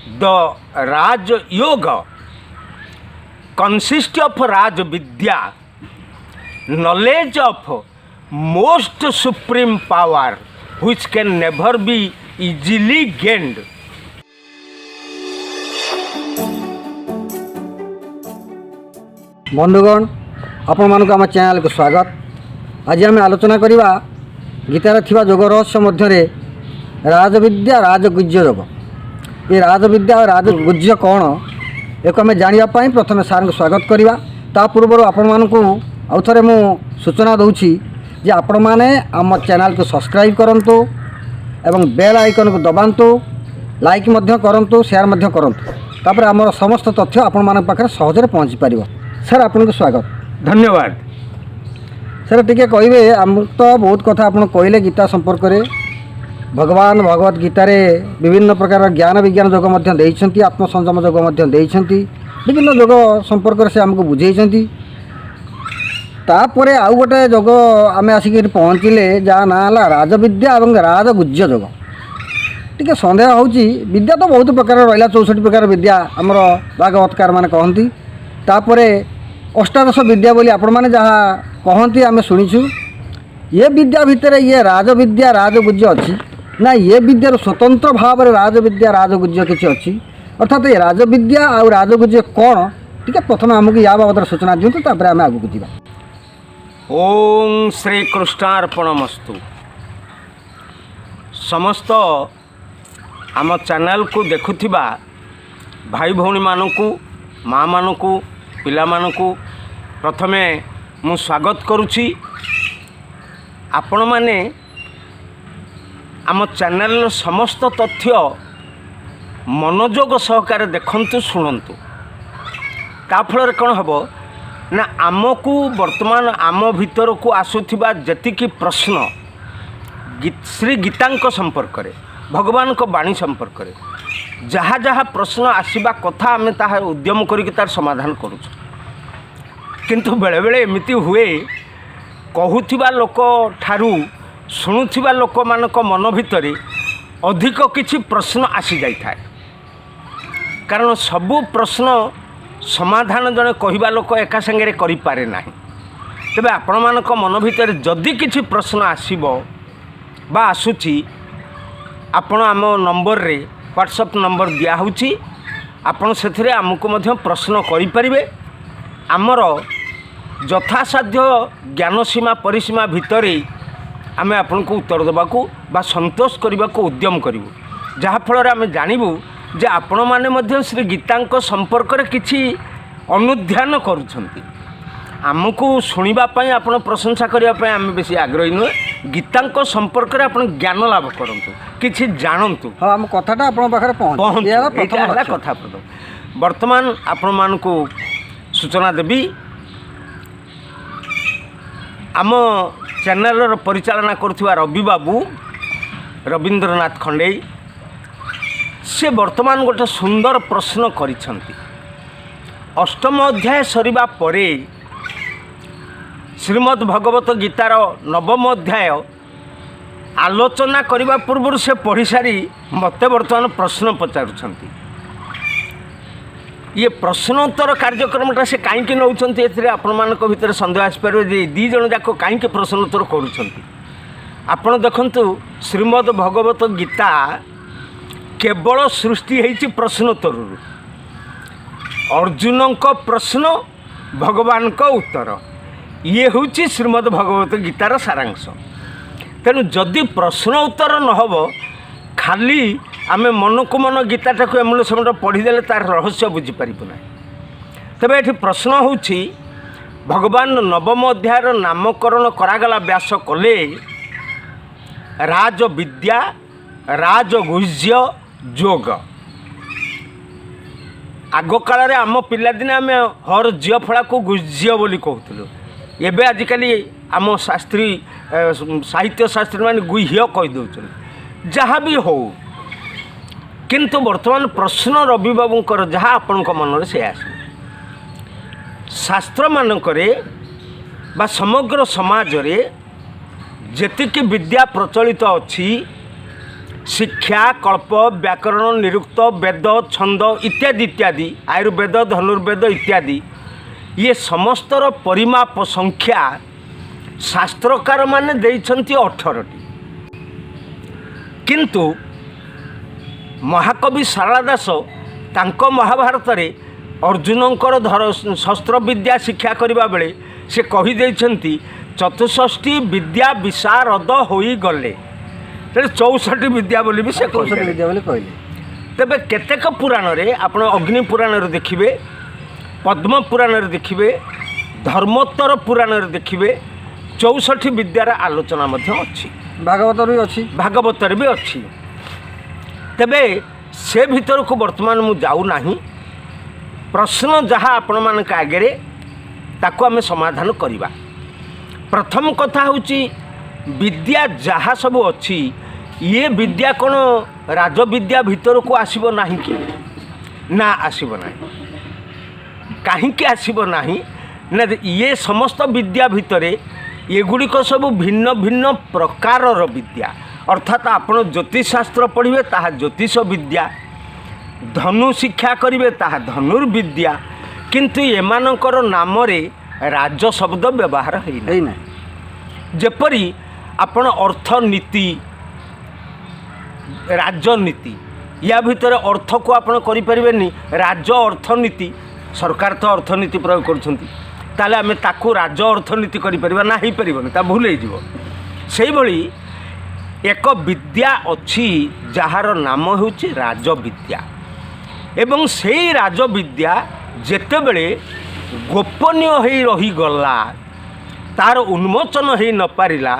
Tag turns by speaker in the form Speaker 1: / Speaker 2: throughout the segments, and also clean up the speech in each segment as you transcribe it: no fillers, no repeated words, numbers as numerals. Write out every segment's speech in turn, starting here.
Speaker 1: The Raj Yoga consists of Raj Vidya, knowledge of most supreme power which can never be easily gained.
Speaker 2: बंधुगण आपण मानक आम channel को स्वागत। आज आम आलोचना करवा गीतार थिबा जोग रहस्य मध्य राजविद्या राजगुज्य जोग। ये राजविद्या और राजगुज्य कौन एक आम जानापी प्रथम सार को स्वागत करवा। ता पूर्व आपण मानक आउ थे मु सूचना दूची जे आपण मैंने आम चैनल को सब्सक्राइब करंतु एवं बेल आइकन को दबातु, लाइक करंतु, शेयर करंतु। तापर आमर समस्त तथ्य आपण मान पाखे सहजरे पहुँची पार। सर आपन को स्वागत।
Speaker 1: धन्यवाद।
Speaker 2: सर टिके कहे आम तो बहुत कथा आप कहले गीता संपर्क में। भगवान भगवत गीतार विभिन्न प्रकार ज्ञान विज्ञान जोग आत्मसंयम जोग विभिन्न जोग संपर्क से आमको बुझे। तापर आउ गोटे जोग आम आसिक पहुँचले जहाँ ना है राजविद्या और राजगुज्य जोग। टिके सन्देह होची विद्या तो बहुत प्रकार रहा 64 प्रकार विद्या आमर भागवतकार मैंने कहती। तापरे अष्टादश विद्या बोली आपण मैंने जहाँ कहती आम शुणीचु। ये विद्या भितर ये राजविद्या राजगुज्य अच्छी ना ये विद्यार स्वतंत्र भाव में राजविद्या राजगुज्य किसी अच्छी अर्थात ये राजविद्या और राजगुज्य कौन टी प्रथम आमको या बाबद सूचना दिंतु तापर आम आगू जा।
Speaker 1: ओम श्री कृष्णार्पणमस्तु। समस्त आम चैनल को देखुथिबा भाई भौणी मानकु माँ मानकु पिला मानकु प्रथमे मु स्वागत करुछि। आपण माने आम चैनल समस्त तथ्य मनोयोग सहकार देखंतु शुणंतु। ता फल कौन हम ना आमको वर्तमान आम भीतर को आसुथिबा जतिकी प्रश्न श्री गीतांक संपर्क रे भगवान को बाणी संपर्क रे जहाँ जहाँ प्रश्न आसवा कथा आम ताहा उद्यम करिक तार समाधान करूँ। किंतु बेले बेले एमती हुए कहूथिबा लोक ठारू शुणुथिबा लोक मानक मन भितर अधिक किछि प्रश्न आसी जाई थाए। कारण सबु प्रश्न समाधान जने कहिबा लोक एका संगे करि पारे नाही। तबे आपण मानक मन भितर जदि किछि प्रश्न आसीबो बा आसुछि आपण आम नंबर रे व्हाट्सएप नंबर दिया होछि। आपण सेथिरे आमको मध्य प्रश्न करि परिबे। आमर यथासाध्य ज्ञान सीमा परिसीमा भितर आम आपन को उत्तर देवाकू बा संतोष करने को उद्यम करूँ। जहाँफल आम जानबू जे आपण मैंने मध्य श्री गीतांक संपर्क में किसी अनुध्यान करुछंती। आमको शुणापी आप प्रशंसा करने आम बेसी आग्रही नुहे। गीतांक संपर्क में आप ज्ञान लाभ करूँ कि जानतु।
Speaker 2: हाँ आम कथाटा आप
Speaker 1: कथा प्रथम वर्तमान आपण मानकु सूचना देवी। आम चैनल परिचालना करुवा रवि बाबू रवींद्रनाथ खंडेई से वर्तमान गोटे सुंदर प्रश्न करिछंती। अष्टम अध्याय सरिबा परे श्रीमद् भगवत गीतार नवम अध्याय आलोचना करने पूर्व से पढ़ी सारी मत वर्तमान प्रश्न पचारुछंती। ये प्रश्नोत्तर कार्यक्रमटा से कहीं नौकरी ए आपण भितर सन्देह आसपारे जे दी जन जाक कहीं प्रश्नोत्तर करुँच। आपण देखंतु श्रीमद् भगवत गीता केवल सृष्टि होइछि प्रश्नोत्तर। अर्जुन को प्रश्न भगवान को उत्तर ये हूँ श्रीमद् भगवत गीतार सारांश। तेणु जदि प्रश्न उत्तर नहब खाली आमे मन को मन गीताटा को एमुल समय पढ़ीदे तार रहस्य बुझीपारू ना। तेबे ये प्रश्न होछि भगवान नवम अध्यायर नामकरण करागला व्यास कले राजविद्या राजगुज्य जोग। आग काल आम पिलादिने आम हर झील फड़ा को गुज्य बोली कहूँ। एबे आजिकली आम शास्त्री साहित्य शास्त्री मैंने गुह्य कहीदे जहाँ भी हो। किंतु वर्तमान प्रश्न रवि बाबूंकर जहाँ आपण मन से आस शास्त्र मानकरे बा समग्र समाज रे जेतिकी विद्या प्रचलित अच्छी शिक्षा कल्प व्याकरण निरुक्त वेद छंद इत्यादि इत्यादि आयुर्वेद धनुर्वेद इत्यादि ये समस्तर परिमाप संख्या शास्त्रकार माने देइछन्ति 18टी किंतु महाकवि सारला दास तांको महाभारत रे अर्जुनंकर शस्त्र विद्या शिक्षा करिबा बेले से कहि देइछन्ति 64 विद्या विशारद होई गले 64 विद्या बोली भी से
Speaker 2: 64 विद्या बोली कहले।
Speaker 1: तेबे केतेक पुराण रे आपण अग्नि पुराण रे देखिबे पद्म पुराण रे देखिबे धर्मोत्तर पुराण रे देखिबे 64 विद्यार आलोचना मध्य अछि
Speaker 2: भागवत भी अच्छी
Speaker 1: भागवत भी अच्छी तेबे से भीतर को वर्तमान मु जाऊ नाही प्रश्न जहाँ आपण मान आगे ताको आमे समाधान करिबा। प्रथम कथा होची विद्या जहाँ सब अच्छी ये विद्या कौन राजविद्या भीतर को आसीबो नाही कि ना आसीबो नाही काहींकि आसीबो नाही ना ये समस्त विद्या भितर ये गुड़िक सब भिन्न भिन्न प्रकारर विद्या अर्थात आपण ज्योतिषशास्त्र पढ़िबे ताहा ज्योतिष विद्या धनु शिक्षा करिबे ताहा धनुर्विद्या किंतु एमानकर नाम रे राज शब्द व्यवहार है ना जेपरी आपण अर्थनीति राजनीति या भितर अर्थ को आपण करि परिबेनी राज अर्थनीति सरकार तो अर्थनीति प्रयोग करछंती ताले आमे ताकू राज अर्थनीति करि परिबा ना ही परिबनी ता भूल हे जिवो सेही भली एक विद्या अच्छी जार नाम होची राजविद्या एवं सेही राजविद्या जेतेबेले गोपनीय होई रही गला तार उन्मोचन हो न पारिला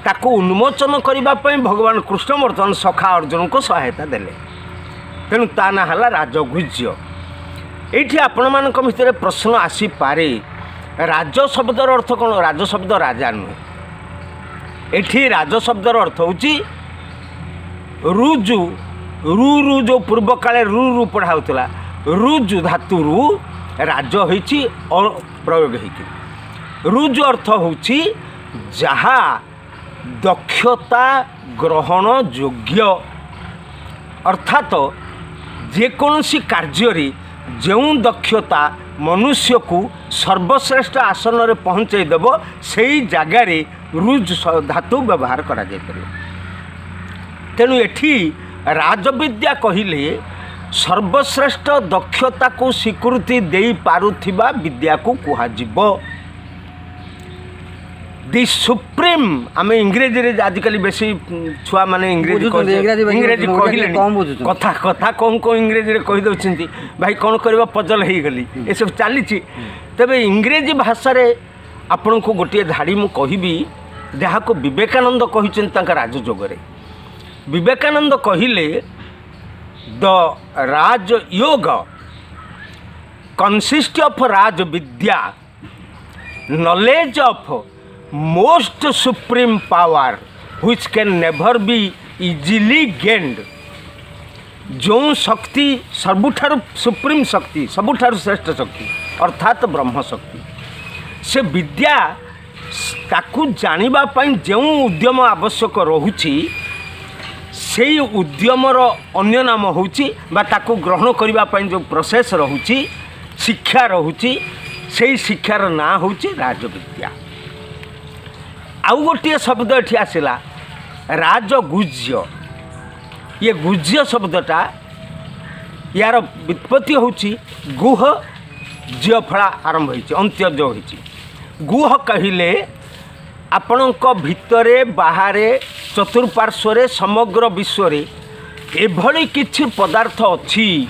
Speaker 1: ताको उन्मोचन करने भगवान कृष्ण वर्तमान सखा अर्जुन को सहायता देले तेणु ता ना हला राजगुज्य। ये आपण मान भितर प्रश्न आसी पारे राज शब्दर अर्थ कौन राज शब्द राजा नुहे एठी राज शब्दर अर्थ होची रुजु रु रु जो पूर्व काले रु रु पढ़ाउतला रुजु धातु रु राज होईची और प्रयोग होईकी रुजु अर्थ होची जहा दक्षता ग्रहण योग्य अर्थात जेकोसी कार्य जो दक्षता मनुष्य को सर्वश्रेष्ठ आसन में पहुँचे देव से जगार रुज धातु व्यवहार करा जाय परिबो। तेणु एठी राजविद्या कहिले सर्वश्रेष्ठ दक्षता को स्वीकृति दे पारुथिबा विद्या को कुहाजिबो। दि सुप्रीम आम इंग्रेजी रे आजिकल बेसी छुआ माने इंग्रेजी कहले कथा कथा कौन कौन इंग्रेजी रे कहि दउछंती भाई कौन करबा पजल हे गली ए सब चली तबे इंग्रेजी भाषा रे आपन को गोटे धाड़ी मु कहबी जहाँ को विवेकानंद कहिछन तांका राजयोग रे विवेकानंद कहिले the Rajayoga consist of Raja Vidya knowledge of most supreme power which can never be easily gained. जो शक्ति सबुठारु सुप्रीम शक्ति सबुठारु श्रेष्ठ शक्ति अर्थात ब्रह्म शक्ति से विद्या ताकू जानिबा पई जो उद्यम आवश्यक रहुछि से उद्यमर अन्य नाम होछि बा ताकू ग्रहण करिबा पई जो प्रोसेस रहुछि शिक्षा रहुछि से शिक्षार ना होछि राजविद्या। आउ गोटे शब्द एठी आसिला राजगुज्य ये गुज्य शब्दटा यार व्युत्पत्ति होछि गुह ज्य फला आरंभ होइछि अंत्यज होइछि। गुह कहिले आपणक भितरे बाहरे चतुर्पार्श्वरे समग्र विश्वरे एभली किछि पदार्थ अछि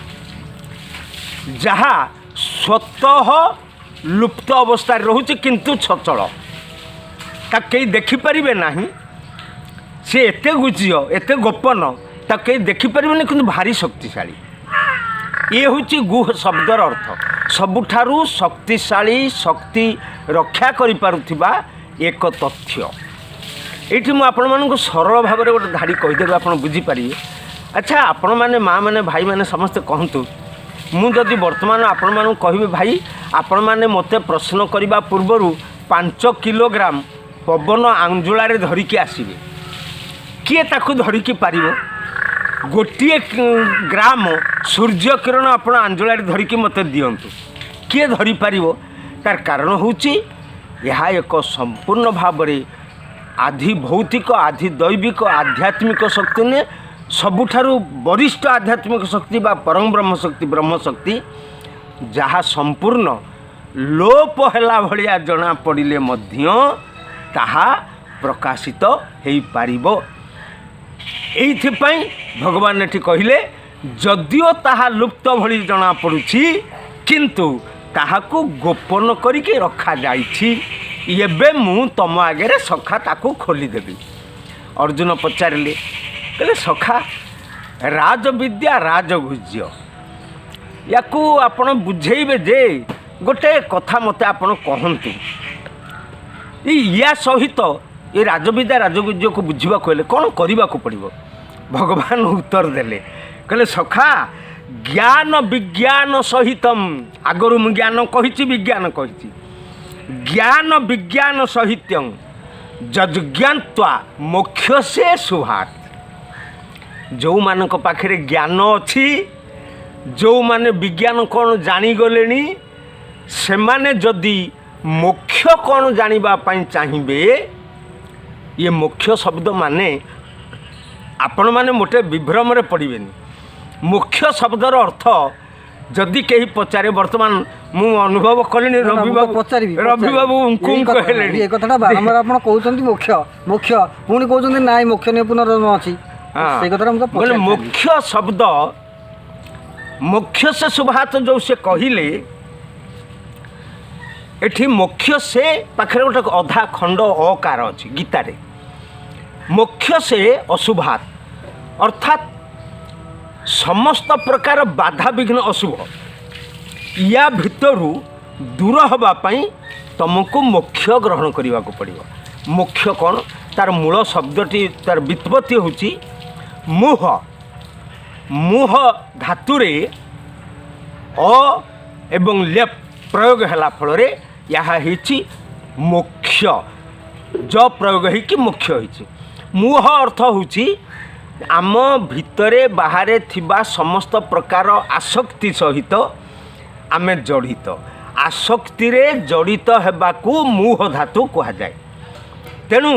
Speaker 1: जहा स्वतः लुप्त अवस्था रहुछि किंतु सचल ता कई देखिपारे ना सी एते गुज्य एते गोपन ता कई देखिपारे कि भारी शक्तिशाली ये हूँ गुह शब्दर अर्थ सबुठारु शक्तिशाली शक्ति रक्षा करिपारुथिबा एक तथ्य। ये मुझे सरल भाव में गोटे धाड़ी कहीदेवी आप बुझीपारे। अच्छा आपण मैंने माँ मैंने भाई मैंने समस्ते कहतु मुझे बर्तमान आपण मानू कहि भाई आपण मैंने मत प्रश्न करने पूर्वर 5 किलोग्राम पवन आंजुला धरिकी आसबे किए ताकू धरिकी पारिबो गोटे ग्राम सूर्य किरण आपण आंजलाରେ धरिकी मते दियंतु किए धरी पारिबो तार कारण होची यह एक संपूर्ण भाव में आधि भौतिक आधि दैविक आध्यात्मिक शक्ति ने सबुठारु वरिष्ठ आध्यात्मिक शक्ति बा परम ब्रह्म शक्ति जहाँ संपूर्ण लोप हैला भलिया जना पड़िले मध्य ताहा प्रकाशित हेई पारिबो। एइथिपाई भगवान एठी कहिले जदिओ ताहा लुप्त भली जना पड़ुछि किंतु ताहाकू गोपन करिके रखा जाइछि एबे मु तम आगे सखा ताकू खोली देबी। अर्जुन पचारिले कहले सखा राजविद्या राजगुज्य याकू आपण बुझेइबे जे गोटे कथा मते आपण कहंतु या सहित ये राजविद्या राजगुज्य को बुझा कहले कौन करने को पड़ो। भगवान उत्तर देले कहले सखा ज्ञान विज्ञान सहितम आगरू मु ज्ञान कही विज्ञान कही ज्ञान विज्ञान सहित्यं जज्ञात्वा मोक्ष से शुभात। जो मानक पाखरे ज्ञान अच्छी जो माने विज्ञान कौन जानीगले से माने जदि मोक्ष कौन जानिबा पाई चाहिए ये मोक्ष शब्द माने आपण माने मोटे विभ्रम रे पड़िबेनी। मोक्ष शब्दर अर्थ जदि कहीं पचारे वर्तमान मु अनुभव कलिनी रवि बाबू कहले
Speaker 2: ए कथाटा बारंबार आपण कहउछंती मोक्ष मोक्ष पुणी कहउछंती नाइ मोक्ष ने पुनर्जन्म अछि से कथाटा हम
Speaker 1: बोले मोक्ष शब्द मोक्ष से शुभात जो से कहिले एठी मोक्ष से पाखरे गोटे अधा खंड अकार अछि गीता रे मोक्ष से अशुभात अर्थात समस्त प्रकार बाधा विघ्न अशुभ या भितरु दूर हवा पाई तुमको मोक्ष ग्रहण करने को पड़ो। मोक्ष कौन तार मूल शब्दटी तार व्युत्पत्ति होची मोह मोह धातुरे अ एवं लेप प्रयोग है फल यह मोक्ष ज प्रयोग होगी मोक्ष होती। मोह अर्थ होची आम भितरे बाहरे थिबा समस्त प्रकार आसक्ति सहित आमे जड़ित आसक्ति रे जड़ित हेबाकू मोह धातु कहा जाए। तेणु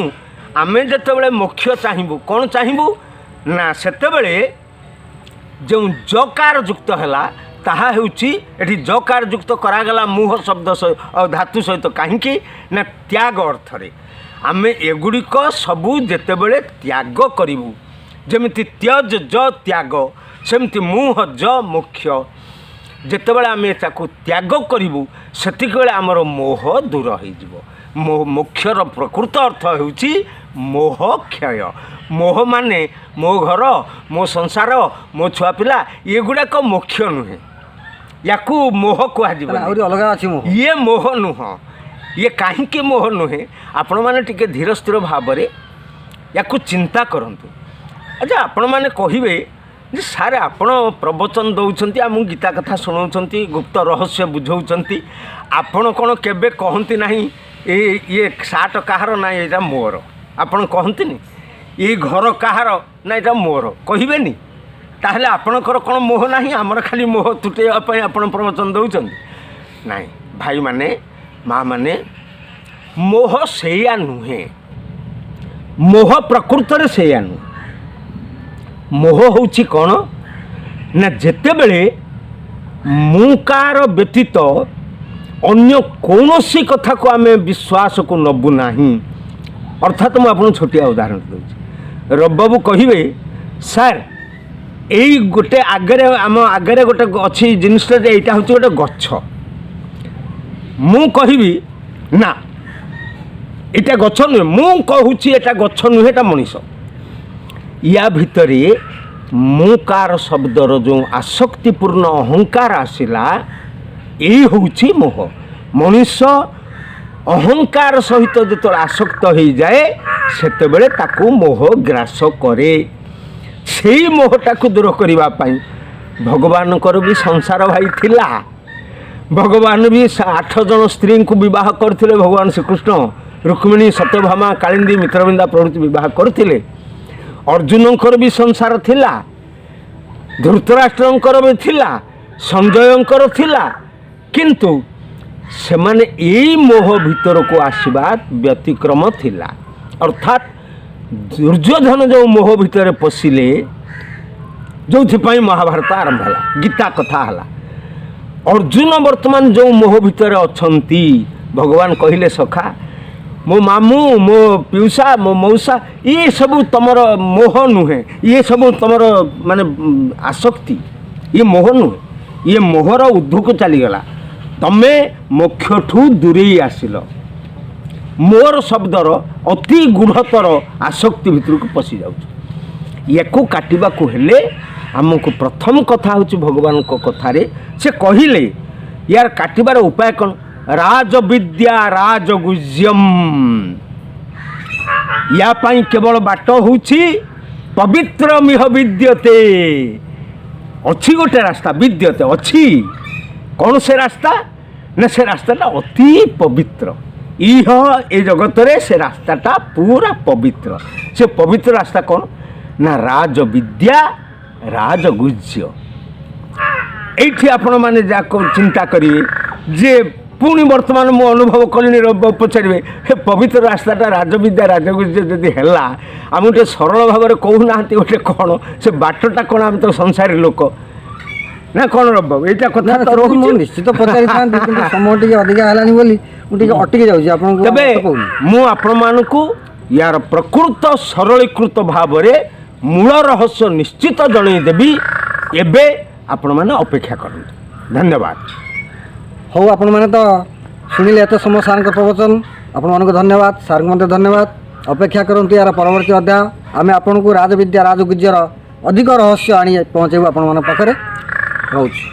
Speaker 1: आमे जेतेबेले मोक्ष चाहिबू कौन चाहिबू ना सेतेबेले जो जकार युक्त हैला ताहा हेउची एठी जकार युक्त करागला मोह शब्द धातु सहित कहीं ना त्याग अर्थ रे आमे एगुड़िक सबू जेतेबेले त्याग करिबू जेमिति त्यज ज त्याग सेमति मोह ज मोक्ष जेतेबेले आमे ताकू त्याग करिबू सेतिक बेले आमर मोह दूर होइजिवो। मोक्षर प्रकृत अर्थ हेउची मोह क्षय। मोह माने मो घर मो संसार मो छुआ पिला ये गुड़ाक मोक्ष नुहे याकू मोह कह ये मोह नुह ये कहीं मोह नुहे आपण मैंने टिके धीर स्थिर भाव में याकू चिंता करंतु। अच्छा आपण मैंने कहे जे सारे आपण प्रवचन दौरान आम गीता कथा शुणाऊँच गुप्त रहस्य बुझाऊँच आपण कौन केबे कहती ना ये सार्ट कहार ना यहाँ मोर आपण कहती ये घर कहार ना यहाँ मोर कहबेनी ताहले आपणकर कौन मोह ना आमर खाली मोह तुटेवाई आप प्रवचन दौरान ना भाई माने माँ माने मोह सेया नुहे मोह प्रकृत रे सेया नुहे। मोह होची कौन ना जेतेबेले मुकार व्यतीत अन्य कौनसी कथा को आमे विश्वास को नबू नाही। अर्थात मुझे आपको छोटिया उदाहरण दूसरी रबाबू कहे सार यही गोटे आगे आम आगे गोटे अच्छी जिनस यहाँ हूँ गोटे गछ मु कहबी ना यहाँ गछ नुहे मु कहूँ यहाँ गछ नुहे एटा मनीष या भितरे मुकार शब्दर जो आसक्तिपूर्ण अहंकार आसला यही हूँ मोह। मनीष अहंकार सहित जो आसक्त हो जाए सेतेबेले ताकू मोह ग्रास करे। से मोहटा को दूर करने भगवान भी संसार भाई थिला भगवान भी 8 जन स्त्री को विवाह करते भगवान श्रीकृष्ण रुक्मिणी सत्यभामा कालिंदी मित्रविंदा प्रभृति विवाह करते अर्जुन भी संसार थिला ଧୃତରାଷ୍ଟ୍ରଙ୍କର ବି ଥିଲା, ସଞ୍ଜୟଙ୍କର ଥିଲା, କିନ୍ତୁ ସେମାନେ ଏଇ ମୋହ ଭିତରକୁ ଆସିବା ବ୍ୟତିକ୍ରମ ଥିଲା। ଅର୍ଥାତ୍ ଦୁର୍ଯ୍ୟୋଧନ ଯେଉଁ ମୋହ ଭିତରେ ପଶିଲେ, ଯେଉଁଥିପାଇଁ ମହାଭାରତ ଆରମ୍ଭ ହେଲା, ଗୀତା କଥା ହେଲା। ଅର୍ଜୁନ ବର୍ତ୍ତମାନ ଯେଉଁ ମୋହ ଭିତରେ ଅଛନ୍ତି, ଭଗବାନ କହିଲେ ସଖା, ମୋ ମାମୁଁ, ମୋ ପିଉସା, ମୋ ମଉସା, ଇଏ ସବୁ ତୁମର ମୋହ ନୁହେଁ, ଇଏ ସବୁ ତୁମର ମାନେ ଆସକ୍ତି, ଇଏ ମୋହ ନୁହେଁ, ଇଏ ମୋହର ଉର୍ଦ୍ଧ୍ୱକୁ ଚାଲିଗଲା। ତମେ ମୋକ୍ଷଠୁ ଦୂରେଇ ଆସିଲ, ମୋର ଶବ୍ଦର ଅତି ଗୂଢ଼ତର ଆସକ୍ତି ଭିତରକୁ ପଶି ଯାଉଛି। ୟାକୁ କାଟିବାକୁ ହେଲେ ଆମକୁ ପ୍ରଥମ କଥା ହେଉଛି ଭଗବାନଙ୍କ କଥାରେ ସେ କହିଲେ ୟାର କାଟିବାର ଉପାୟ କ'ଣ? ରାଜବିଦ୍ୟା ରାଜଗୁଜ୍ୟମ୍। ୟା ପାଇଁ କେବଳ ବାଟ ହେଉଛି ପବିତ୍ରମିହ ବିଦ୍ୟତେ। ଅଛି ଗୋଟେ ରାସ୍ତା, ବିଦ୍ୟତେ ଅଛି। କ'ଣ ସେ ରାସ୍ତା? ନା ସେ ରାସ୍ତାଟା ଅତି ପବିତ୍ର। ଇହ ଏ ଜଗତରେ ସେ ରାସ୍ତାଟା ପୁରା ପବିତ୍ର। ସେ ପବିତ୍ର ରାସ୍ତା କ'ଣ? ନା ରାଜବିଦ୍ୟା ରାଜଗୁଜ୍ୟ। এইটি ଆପଣମାନେ ଯାହାକୁ ଚିନ୍ତା କରିବେ ଯେ ପୁଣି ବର୍ତ୍ତମାନ ମୁଁ ଅନୁଭବ କଲିଣି, ପଚାରିବେ ହେ ପବିତ୍ର ରାସ୍ତାଟା ରାଜବିଦ୍ୟା ରାଜଗୁଜ୍ୟ ଯଦି ହେଲା, ଆମକୁ ଟିକେ ସରଳ ଭାବରେ କହୁନାହାନ୍ତି ଗୋଟେ କ'ଣ ସେ ବାଟଟା କ'ଣ? ଆମେ ତ ସଂସାରୀ ଲୋକ ନା କ'ଣ ରବ? ଏଇଟା କଥା ତ
Speaker 2: ମୁଁ
Speaker 1: ରହୁଛି।
Speaker 2: ନିଶ୍ଚିତ ପଚାରିଥାନ୍ତି, କିନ୍ତୁ ସମୟ ଟିକେ ଅଧିକା ହେଲାନି ବୋଲି ମୁଁ ଟିକେ ଅଟକି ଯାଉଛି ଆପଣଙ୍କୁ।
Speaker 1: ତେବେ ମୁଁ ଆପଣମାନଙ୍କୁ ୟାର ପ୍ରକୃତ ସରଳୀକୃତ ଭାବରେ ମୂଳ ରହସ୍ୟ ନିଶ୍ଚିତ ଜଣାଇଦେବି। ଏବେ ଆପଣମାନେ ଅପେକ୍ଷା କରନ୍ତୁ। ଧନ୍ୟବାଦ।
Speaker 2: ହଉ, ଆପଣମାନେ ତ ଶୁଣିଲେ ଏତେ ସମୟ ସାର୍ଙ୍କ ପ୍ରବଚନ, ଆପଣମାନଙ୍କୁ ଧନ୍ୟବାଦ, ସାର୍ଙ୍କୁ ମଧ୍ୟ ଧନ୍ୟବାଦ। ଅପେକ୍ଷା କରନ୍ତୁ ୟାର ପରବର୍ତ୍ତୀ ଅଧ୍ୟାୟ। ଆମେ ଆପଣଙ୍କୁ ରାଜବିଦ୍ୟା ରାଜଗୁଜ୍ୟର ଅଧିକ ରହସ୍ୟ ଆଣି ପହଞ୍ଚାଇବୁ ଆପଣମାନଙ୍କ ପାଖରେ। ରହୁଛି।